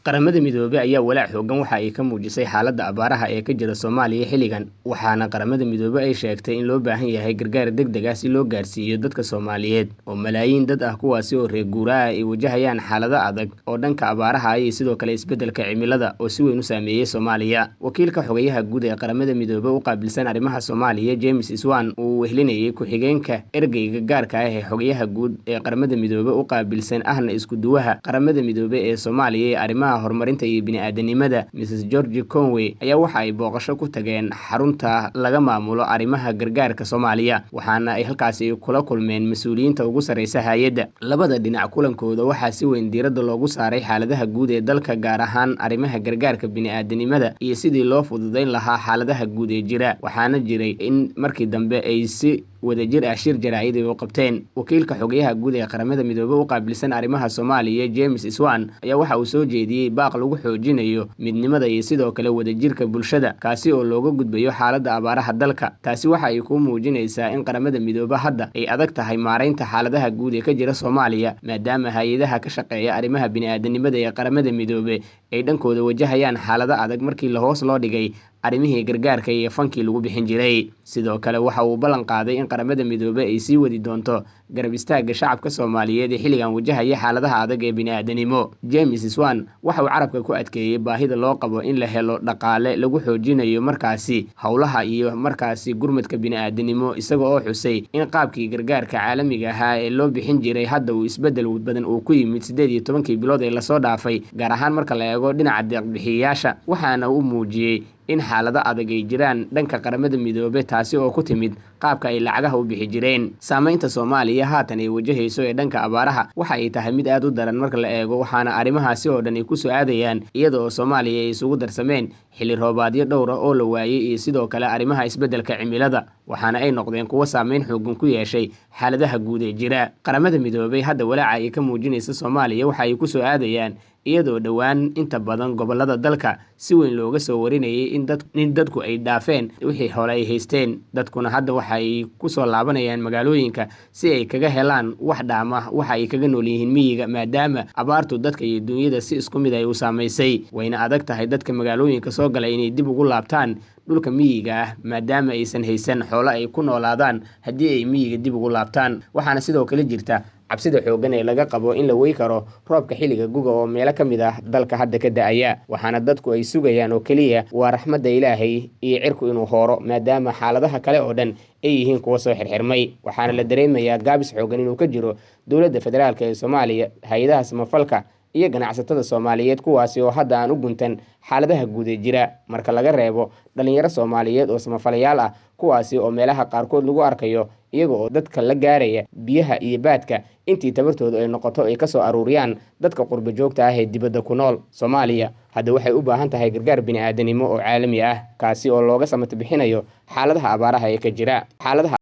qaramada midoobay ayaa walaac xoogan waxa ay ka muujisay xaaladda abaaraha ee ka jira Soomaaliya xilligan waxaana qaramada midoobay ay sheegtay in loo baahan yahay gargaar degdeg ah si loo gaarsiiyo dadka Soomaaliyeed oo malaayiin dad ah kuwaasi oo reer guuraa ay wajahayaan xaalado adag oo dhanka abaaraha iyo sidoo kale isbeddelka cimilada oo si weyn u saameeyay Soomaaliya. Wakiilka xogayaha guud ee qaramada midoobay u qaabilsan arrimaha Soomaaliya James Iswan uu wehlinayay ku-xigeenka ergeyga gaarka ah ee xogayaha guud ee qaramada midoobay u qaabilsan ahna isku duwaha qaramada midoobay ee Soomaaliya ee arrimaha horumarinta iyo bini'aadanimada Mrs. George Conway ayaa waxa ay booqasho ku tageen xarunta laga maamulo arrimaha gargaarka Soomaaliya waxaana ay halkaasi kula kulmeen mas'uuliyiinta ugu sareysa hay'adda. Labada dhinac kulankooda waxaa si weyn diiradda loogu saaray xaaladaha guud ee dalka gaar ahaan arrimaha gargaarka bini'aadanimada iyo sidii loo fududeyn lahaa xaaladaha guud ee jira. Waxaana jiray in markii dambe ay si wadajir ah shir jaraa'id oo qabteen. Wakiilka xogayaha guud ee qaramada midoobay u qaabilsan arrimaha Soomaaliya James Iswan ayaa waxa uu soo jeediyay baaq lagu xoojinayo midnimada iyo sidoo kale wadajirka bulshada kaasi oo looga gudbayo xaaladda abaaraha dalka. Taasi waxa ay ku muujinaysaa in qaramada midoobay hadda ay adag tahay maareynta xaaladaha guud ee ka jira Soomaaliya maadaama hay'adaha ka shaqeeya arrimaha bini'aadanimada ee qaramada midoobay ay dhankooda wajahayaan xaalado adag markii la hoos loo dhigay arrimihii gargaarka iyo fankii lagu bixin jiray. Sidoo kale waxa uu ballan qaaday in qaramada midoobay ay sii wadi doonto garab istaagga shacabka Soomaaliyeed ee xilligan wajahaya xaaladaha adag ee bini'aadanimo. James Iswan waxa uu carabka ku adkeeyay baahida loo qabo in la helo dhaqaale lagu xoojinayo markaasi howlaha iyo markaasi gurmadka bini'aadanimo isaga oo xusay in qaabkii gargaarka caalamiga ahaa ee loo bixin jiray hadda uu isbeddel badan uu ku yimid 18 bilood ee la soo dhaafay gaar ahaan marka la eego dhinaca deeq-bixiyayaasha. Waxaana uu muujiyay in xaalado adag ay jiraan dhanka qaramada midoobay taasi oo ku timid qaabka ay lacagaha u bixi jireen. Saameynta Soomaaliya haatan ay wajahayso ee dhanka abaaraha waxa ay tahay mid aad u daran marka la eego waxaana arrimahaasi oo dhan ay ku soo aadayaan iyada oo Soomaaliya ay isugu darsameen xilli roobaadyo dhowr ah oo la waayay iyo sidoo kale arrimaha isbeddelka cimilada waxaana ay noqdeen kuwo saameyn xooggan ku yeeshay xaaladaha guud ee jira. Qaramada midoobay hadda walaaca ay ka muujinaysa Soomaaliya waxa ay ku soo aadayaan iyadoo dhowaan inta badan gobolada dalka si weyn looga soo warinayay in dadku ay dhaafeen wixii hore ay haysteen. Dadkuna hadda waxa ay ku soo laabanayaan magaalooyinka si ay kaga helaan wax dhaama waxa ay kaga nool yihiin miyiga maadaama abaartu dadka iyo dunyada si isku mid ay u saameysay. Wayna adag tahay dadka magaalooyinka soo galay inay dib ugu laabtaan dhulka miyiga ah maadaama aysan haysan xoolo ay ku noolaadaan haddii ay miyiga dib ugu laabtaan. Waxaana sidoo kale jirta cabsida xoogan ee laga qabo in la wey karo roobka xilliga guga oo meelo ka mid ah dalka hadda ka da'aya waxaana dadku ay sugayaan oo kaliya waa raxmadda Ilaahay iyo cirku inuu hooro maadaama xaaladaha kale oo dhan ay yihiin kuwa soo xirxirmay. Waxaana la dareemayaa gaabis xoogan inuu ka jiro dowladda federaalka ee Soomaaliya hay'adaha samafalka iyo ganacsatada Soomaaliyeed kuwaasi oo hadda aan u guntan xaaladaha guud ee jira marka laga reebo dhalinyaro Soomaaliyeed oo samafalayaal ah kuwaasi oo meelaha qaarkood lagu arkayo iyaga oo dadka la gaaraya biyaha iyo baadka intii tabartooda ay noqoto ay ka soo aruuriyaan dadka qurba joogta ah ee dibadda ku nool. Soomaaliya hadda waxay u baahan tahay gargaar bini'aadanimo oo caalami ah kaasi oo looga samata bixinayo xaaladaha abaaraha ee ka jira. Xaaladaha